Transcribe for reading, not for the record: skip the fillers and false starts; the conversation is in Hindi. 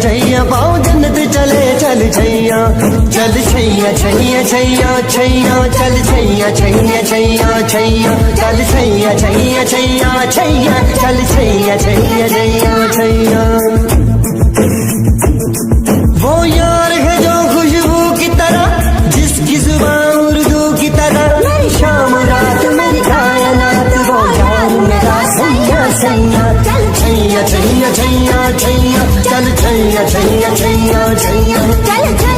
छैया पाओ जन्नत चले चल छैया चल छैया छैया छैया छैया चल छैया छैया छैया छैया चल छैया छैया छैया छैया चल छैया छैया छैया छैया। वो यार है जो खुशबू की तरह जिसकी जुबान उर्दू की तरह मेरी शाम रात मेरी कायनात वो यार मेरा सैया सैया छैया छैया छैया छैया चल छैया छैया छैया छैया।